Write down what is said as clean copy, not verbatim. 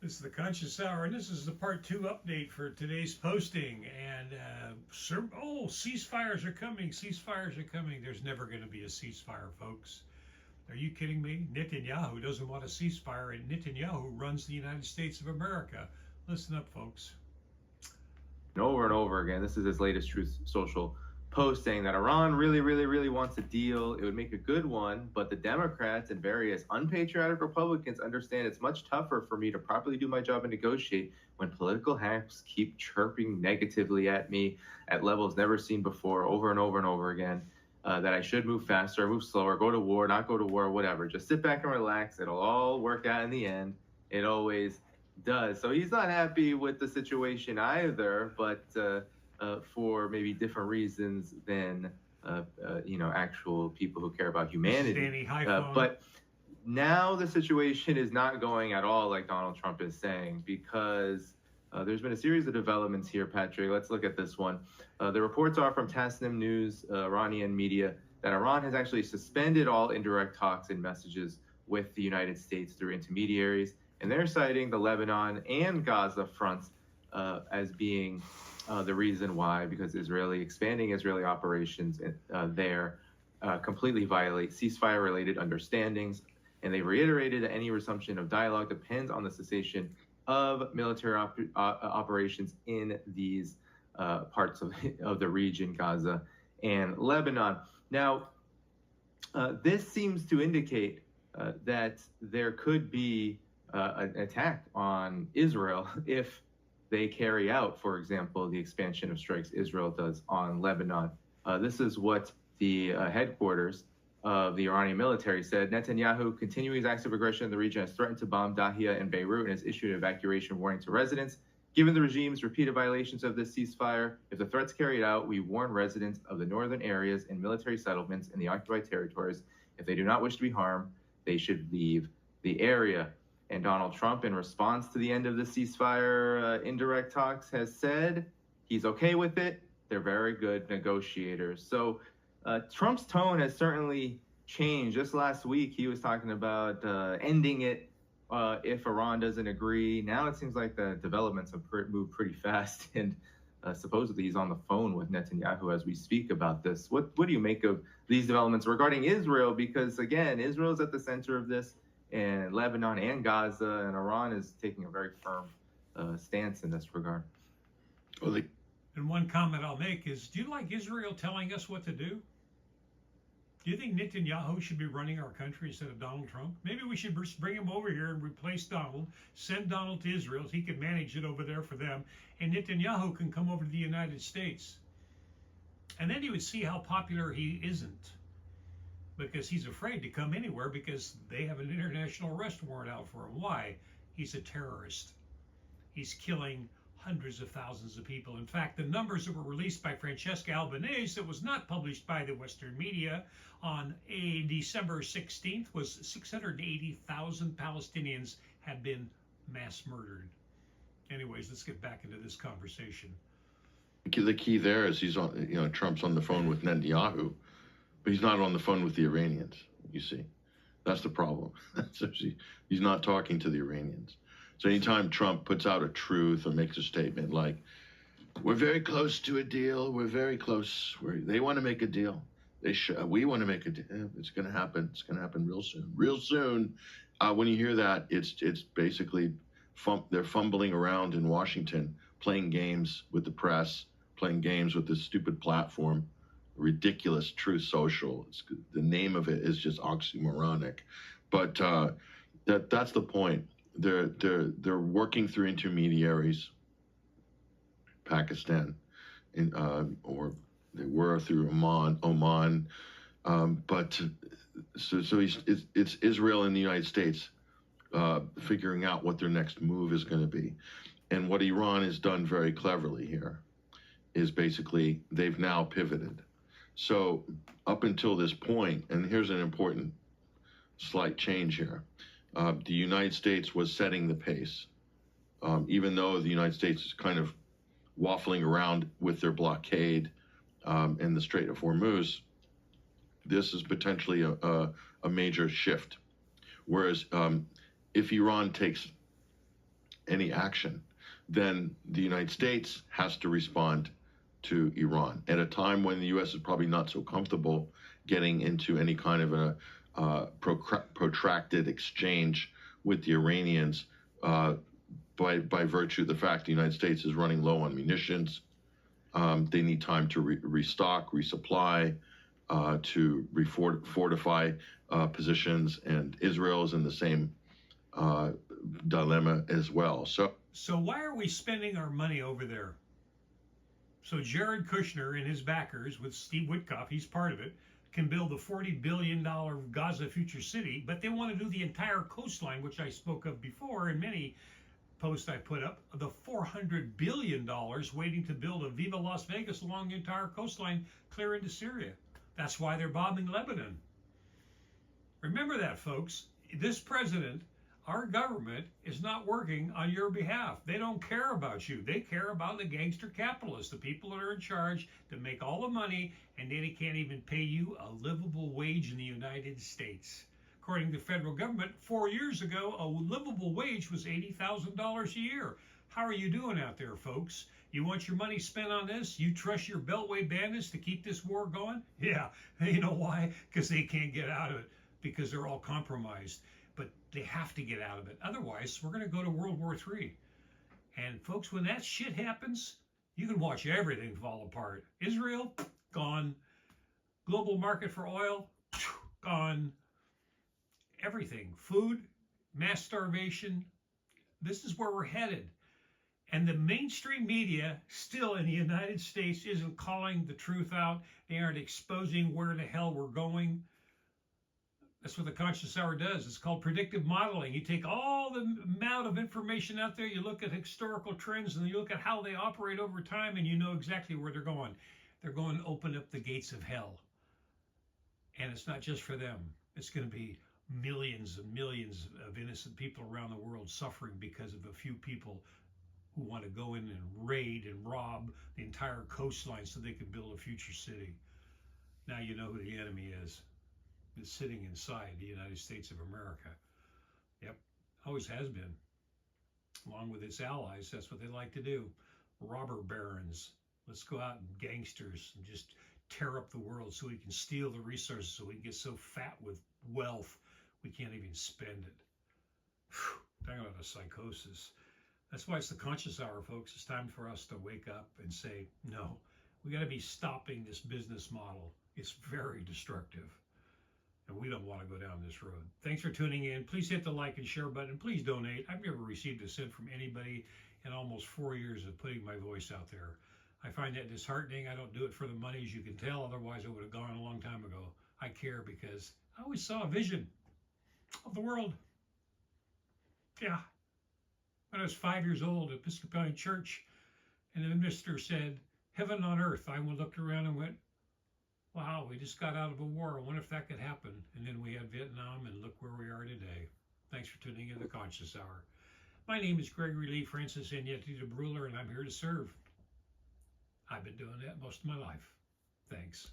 This is the Conscious Hour, and this is the part 2 update for today's posting. And, ceasefires are coming. Ceasefires are coming. There's never going to be a ceasefire, folks. Are you kidding me? Netanyahu doesn't want a ceasefire, and Netanyahu runs the United States of America. Listen up, folks. Over and over again, this is his latest Truth Social post saying that Iran really wants a deal. It would make a good one, but the Democrats and various unpatriotic Republicans understand it's much tougher for me to properly do my job and negotiate when political hacks keep chirping negatively at me at levels never seen before, over and over again, that I should move faster, move slower, go to war, not go to war, whatever. Just sit back and relax. It'll all work out in the end. It always does. So he's not happy with the situation either, but for maybe different reasons than actual people who care about humanity. But now the situation is not going at all like Donald Trump is saying, because there's been a series of developments here, Patrick. Let's look at this one. The reports are from Tasnim News, Iranian media, that Iran has actually suspended all indirect talks and messages with the United States through intermediaries. And they're citing the Lebanon and Gaza fronts as being the reason why, because expanding Israeli operations there completely violate ceasefire-related understandings. And they reiterated that any resumption of dialogue depends on the cessation of military operations in these parts of the region, Gaza and Lebanon. Now, this seems to indicate that there could be an attack on Israel if they carry out, for example, the expansion of strikes Israel does on Lebanon. This is what the headquarters of the Iranian military said. Netanyahu, continuing his acts of aggression in the region, has threatened to bomb Dahia and Beirut and has issued an evacuation warning to residents. Given the regime's repeated violations of this ceasefire, if the threats carried out, we warn residents of the northern areas and military settlements in the occupied territories. If they do not wish to be harmed, they should leave the area. And Donald Trump, in response to the end of the ceasefire indirect talks, has said he's okay with it. They're very good negotiators. So Trump's tone has certainly changed. Just last week, he was talking about ending it if Iran doesn't agree. Now it seems like the developments have moved pretty fast. And supposedly he's on the phone with Netanyahu as we speak about this. What do you make of these developments regarding Israel? Because, again, Israel is at the center of this, and Lebanon and Gaza, and Iran is taking a very firm stance in this regard. Well, and one comment I'll make is, do you like Israel telling us what to do? Do you think Netanyahu should be running our country instead of Donald Trump? Maybe we should bring him over here and replace Donald, send Donald to Israel so he can manage it over there for them, and Netanyahu can come over to the United States. And then you would see how popular he isn't, because he's afraid to come anywhere because they have an international arrest warrant out for him. Why? He's a terrorist. He's killing hundreds of thousands of people. In fact, the numbers that were released by Francesca Albanese, that was not published by the Western media, on December 16th was 680,000 Palestinians had been mass murdered. Anyways, let's get back into this conversation. The key there is Trump's on the phone with Netanyahu, but he's not on the phone with the Iranians, you see. That's the problem. So he's not talking to the Iranians. So anytime Trump puts out a truth or makes a statement like, we're very close to a deal, we're very close, they want to make a deal, we want to make a deal, it's going to happen, it's going to happen real soon. Real soon, when you hear that, it's basically they're fumbling around in Washington, playing games with the press, playing games with this stupid platform, ridiculous Truth Social. The name of it is just oxymoronic, but that's the point. They're working through intermediaries, Pakistan, or they were through Oman, but it's Israel and the United States figuring out what their next move is going to be, and what Iran has done very cleverly here is basically they've now pivoted. So up until this point, and here's an important slight change here, the United States was setting the pace, even though the United States is kind of waffling around with their blockade in the Strait of Hormuz. This is potentially a major shift. Whereas if Iran takes any action, then the United States has to respond to Iran at a time when the U.S. is probably not so comfortable getting into any kind of a protracted exchange with the Iranians by virtue of the fact the United States is running low on munitions. They need time to restock, resupply, to fortify positions, and Israel is in the same dilemma as well. So why are we spending our money over there? So Jared Kushner and his backers with Steve Witkoff, he's part of it, can build a $40 billion Gaza future city, but they want to do the entire coastline, which I spoke of before in many posts I put up, the $400 billion waiting to build a Viva Las Vegas along the entire coastline clear into Syria. That's why they're bombing Lebanon. Remember that, folks. This president, our government, is not working on your behalf. They don't care about you. They care about the gangster capitalists, the people that are in charge to make all the money, and they can't even pay you a livable wage in the United States. According to the federal government, 4 years ago, a livable wage was $80,000 a year. How are you doing out there, folks? You want your money spent on this? You trust your Beltway bandits to keep this war going? Yeah. You know why? Because they can't get out of it, because they're all compromised. But they have to get out of it. Otherwise, we're going to go to World War III. And folks, when that shit happens, you can watch everything fall apart. Israel, gone. Global market for oil, gone. Everything. Food, mass starvation. This is where we're headed. And the mainstream media still in the United States isn't calling the truth out. They aren't exposing where the hell we're going. That's what the Conscious Hour does. It's called predictive modeling. You take all the amount of information out there, you look at historical trends, and you look at how they operate over time, and you know exactly where they're going. They're going to open up the gates of hell. And it's not just for them. It's going to be millions and millions of innocent people around the world suffering because of a few people who want to go in and raid and rob the entire coastline so they can build a future city. Now you know who the enemy is. It's sitting inside the United States of America. Yep, always has been. Along with its allies, that's what they like to do. Robber barons. Let's go out and gangsters and just tear up the world so we can steal the resources, so we can get so fat with wealth we can't even spend it. Talking about a psychosis. That's why it's the Conscious Hour, folks. It's time for us to wake up and say, no, we got to be stopping this business model. It's very destructive. And we don't want to go down this road. Thanks for tuning in. Please hit the like and share button. Please donate. I've never received a cent from anybody in almost 4 years of putting my voice out there. I find that disheartening. I don't do it for the money, as you can tell. Otherwise, I would have gone a long time ago. I care because I always saw a vision of the world. Yeah. When I was 5 years old, Episcopalian Church, and the minister said, heaven on earth. I looked around and went, wow, we just got out of a war. I wonder if that could happen. And then we had Vietnam, and look where we are today. Thanks for tuning in to the Conscious Hour. My name is Gregory Lee Francis Agnetti de Bruler, and I'm here to serve. I've been doing that most of my life. Thanks.